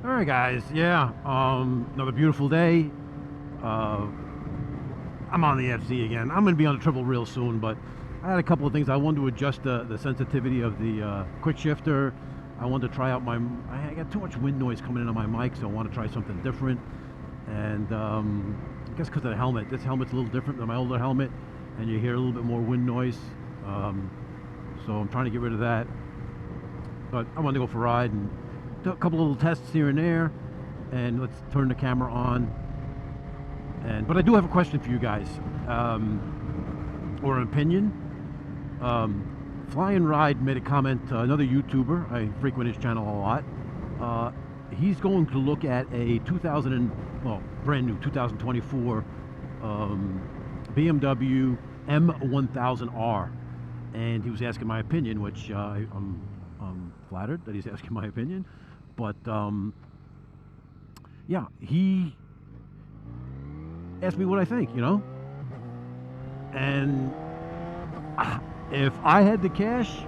All right, guys. Yeah, another beautiful day. I'm on the FC again. I'm going to be on the triple real soon, but I had a couple of things. I wanted to adjust the sensitivity of the quick shifter. I wanted to try out I got too much wind noise coming in on my mic, so I want to try something different. And I guess because of the helmet. This helmet's a little different than my older helmet, and you hear a little bit more wind noise. So I'm trying to get rid of that. But I wanted to go for a ride and do a couple little tests here and there. And let's turn the camera on. But I do have a question for you guys, or an opinion. Fly and Ride made a comment, another YouTuber, I frequent his channel a lot. He's going to look at a brand new 2024 BMW M1000R. And he was asking my opinion, which I'm flattered that he's asking my opinion. But yeah, he asked me what I think, and if I had the cash,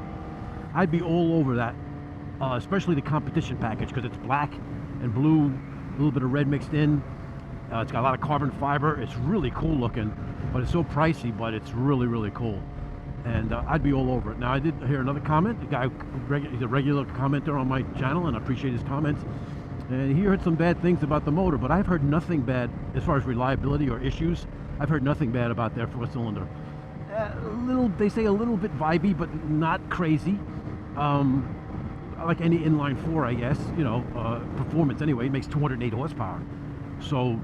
I'd be all over that, especially the competition package, because it's black and blue, a little bit of red mixed in. It's got a lot of carbon fiber. It's really cool looking, but it's so pricey, but it's really, really cool. And I'd be all over it. Now, I did hear another comment. The guy, he's a regular commenter on my channel, and I appreciate his comments. And he heard some bad things about the motor, but I've heard nothing bad as far as reliability or issues. I've heard nothing bad about their four-cylinder. They say a little bit vibey, but not crazy. Like any inline four, I guess. Performance anyway. It makes 208 horsepower. So,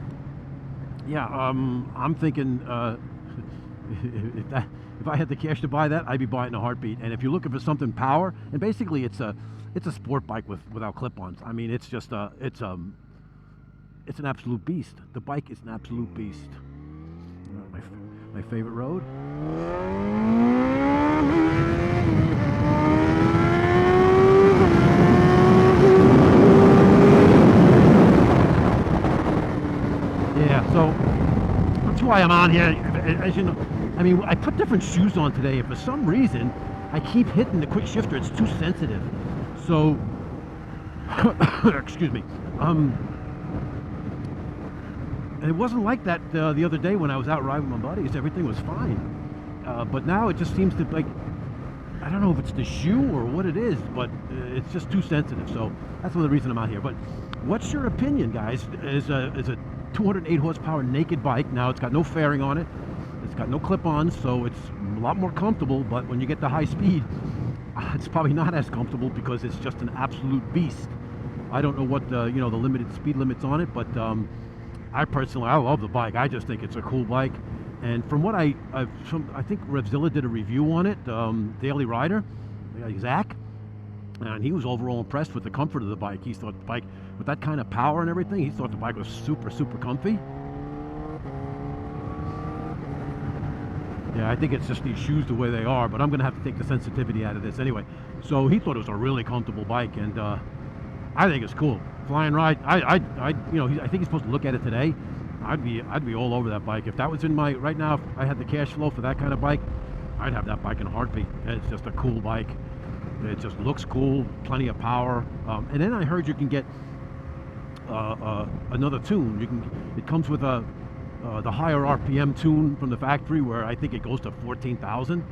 yeah, I'm thinking if I had the cash to buy that, I'd be buying a heartbeat. And if you're looking for something power, and basically it's a sport bike without clip-ons. I mean, it's just it's an absolute beast. The bike is an absolute beast. My favorite road. Yeah, so that's why I'm on here. As you know, I mean, I put different shoes on today, and for some reason, I keep hitting the quick shifter. It's too sensitive. So, excuse me. And it wasn't like that the other day when I was out riding with my buddies. Everything was fine. But now it just seems to, like, I don't know if it's the shoe or what it is, but it's just too sensitive. So that's another reason I'm out here. But what's your opinion, guys? Is a 208 horsepower naked bike. Now it's got no fairing on it. It's got no clip-ons, so it's a lot more comfortable. But when you get to high speed, it's probably not as comfortable because it's just an absolute beast. I don't know what the limited speed limits on it, but I love the bike. I just think it's a cool bike. And from what I think Revzilla did a review on it, Daily Rider, Zach, and he was overall impressed with the comfort of the bike. He thought the bike, with that kind of power and everything, he thought the bike was super, super comfy. Yeah, I think it's just these shoes the way they are, but I'm going to have to take the sensitivity out of this anyway. So he thought it was a really comfortable bike, and I think it's cool. Fly and Ride. I think he's supposed to look at it today. I'd be all over that bike. If that was in right now, if I had the cash flow for that kind of bike, I'd have that bike in a heartbeat. It's just a cool bike. It just looks cool, plenty of power. And then I heard you can get another tune. It comes with the higher RPM tune from the factory, where I think it goes to 14,000,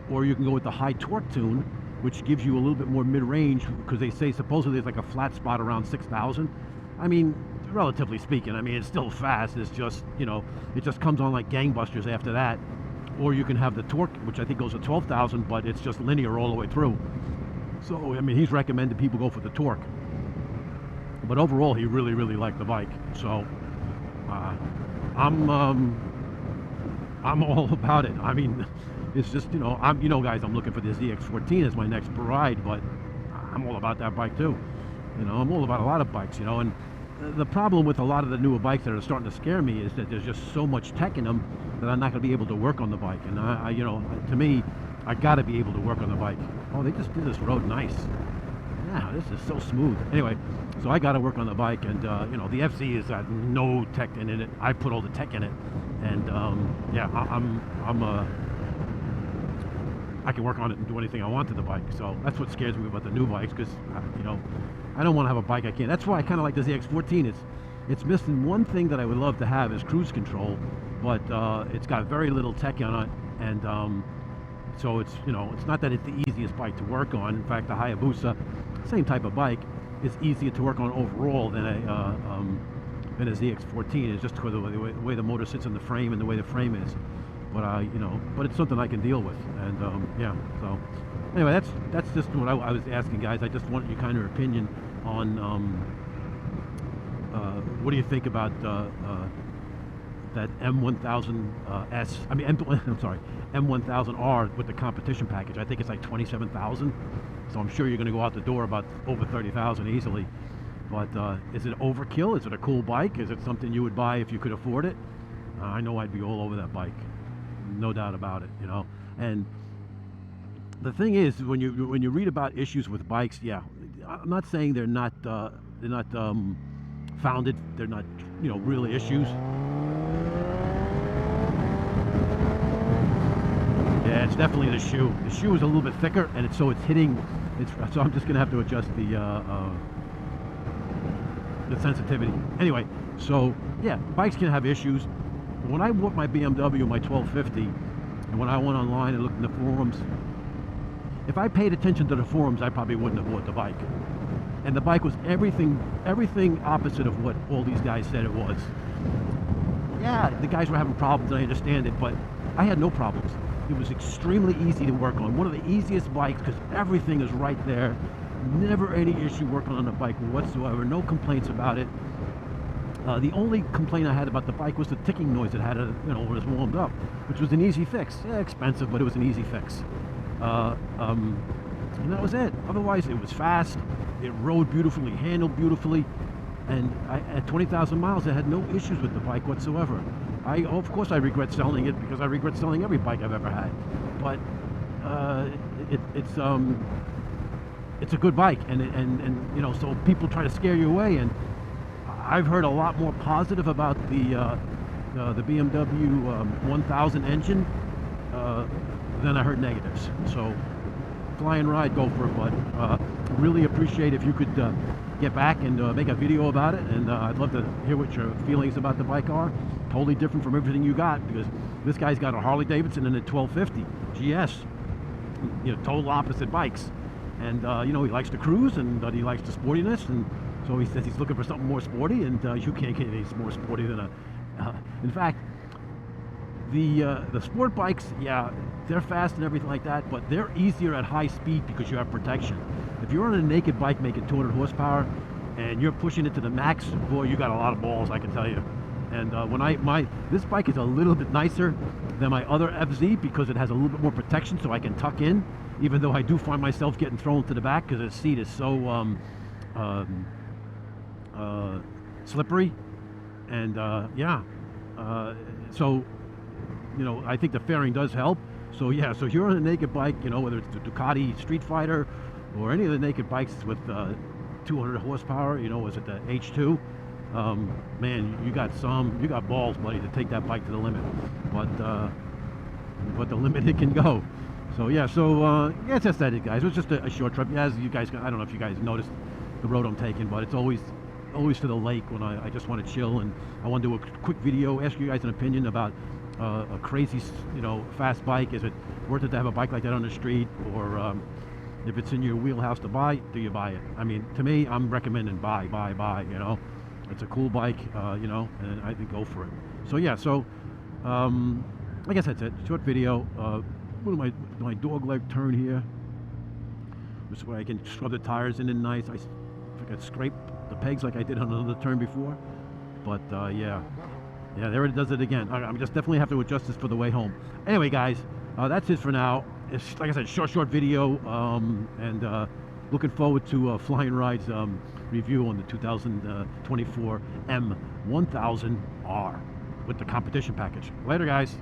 or you can go with the high torque tune, which gives you a little bit more mid-range, because they say supposedly there's like a flat spot around 6,000. I mean, relatively speaking, I mean, it's still fast. It's just, it just comes on like gangbusters after that. Or you can have the torque, which I think goes to 12,000, but it's just linear all the way through. So, I mean, he's recommended people go for the torque. But overall, he really, really liked the bike. So, I'm all about it. I mean, it's just, guys, I'm looking for the ZX14 as my next ride, but I'm all about that bike too. I'm all about a lot of bikes, and the problem with a lot of the newer bikes that are starting to scare me is that there's just so much tech in them that I'm not going to be able to work on the bike. And to me, I got to be able to work on the bike. Oh, they just did this road nice. Yeah, this is so smooth. Anyway, so I got to work on the bike, and the FC has got no tech in it. I put all the tech in it, and yeah, I can work on it and do anything I want to the bike. So that's what scares me about the new bikes, because I don't want to have a bike I can't. That's why I kind of like the ZX14. It's missing one thing that I would love to have is cruise control, but it's got very little tech on it, and so it's, you know, it's not that it's the easiest bike to work on. In fact, the Hayabusa, same type of bike, is easier to work on overall than a ZX14. It's just because of the way the motor sits in the frame and the way the frame is. But you know, but it's something I can deal with, and yeah. So anyway, that's just what I was asking, guys. I just wanted your kind of opinion on what do you think about that M1000S? I mean, I'm sorry, M1000R with the competition package. I think it's like 27,000. So I'm sure you're going to go out the door about over 30,000 easily. But is it overkill? Is it a cool bike? Is it something you would buy if you could afford it? I know I'd be all over that bike, no doubt about it. You know, and the thing is, when you read about issues with bikes, yeah, I'm not saying they're not founded. They're not, you know, really issues. Yeah, it's definitely the shoe. The shoe is a little bit thicker, and it's hitting. So I'm just gonna have to adjust the sensitivity. Anyway, so yeah, bikes can have issues. When I bought my BMW, my 1250, and when I went online and looked in the forums, if I paid attention to the forums, I probably wouldn't have bought the bike. And the bike was everything opposite of what all these guys said it was. Yeah, the guys were having problems, and I understand it, but I had no problems. It was extremely easy to work on. One of the easiest bikes, because everything is right there. Never any issue working on the bike whatsoever. No complaints about it. The only complaint I had about the bike was the ticking noise it had, you know, when it was warmed up, which was an easy fix. Yeah, expensive, but it was an easy fix. And that was it. Otherwise, it was fast. It rode beautifully, handled beautifully, and at 20,000 miles, I had no issues with the bike whatsoever. Of course, I regret selling it because I regret selling every bike I've ever had. But it's a good bike, and you know, so people try to scare you away, and I've heard a lot more positive about the BMW 1000 engine than I heard negatives. So Fly and Ride, go for it, bud. Really appreciate if you could get back and make a video about it, and I'd love to hear what your feelings about the bike are. Totally different from everything you got, because this guy's got a Harley Davidson and a 1250 GS. You know, total opposite bikes. And you know, he likes to cruise, and he likes the sportiness, and so he says he's looking for something more sporty, and you can't get any more sporty than a... in fact, the sport bikes, yeah, they're fast and everything like that, but they're easier at high speed because you have protection. If you're on a naked bike making 200 horsepower, and you're pushing it to the max, boy, you got a lot of balls, I can tell you. And this bike is a little bit nicer than my other FZ because it has a little bit more protection, so I can tuck in, even though I do find myself getting thrown to the back because the seat is so slippery. And yeah, so, you know, I think the fairing does help. So yeah, so if you're on a naked bike, you know, whether it's the Ducati Street Fighter or any of the naked bikes with 200 horsepower, you know, was it the H2? Man, you got balls, buddy, to take that bike to the limit. But the limit it can go. So yeah, so yeah, that's it, guys. It was just a short trip. As you guys, I don't know if you guys noticed the road I'm taking, but it's always to the lake when I just want to chill, and I want to do a quick video, ask you guys an opinion about a crazy, you know, fast bike. Is it worth it to have a bike like that on the street, or if it's in your wheelhouse to buy, do you buy it? I mean, to me, I'm recommending buy, you know. It's a cool bike, you know, and I think go for it. So yeah, so I guess that's it. Short video. What my dog leg turn here. This way I can scrub the tires in nice. I could scrape the pegs like I did on another turn before. But yeah, there it does it again. I'm just definitely have to adjust this for the way home. Anyway, guys, that's it for now. It's, like I said, short video, and looking forward to Fly and Ride's review on the 2024 M1000R with the competition package. Later, guys.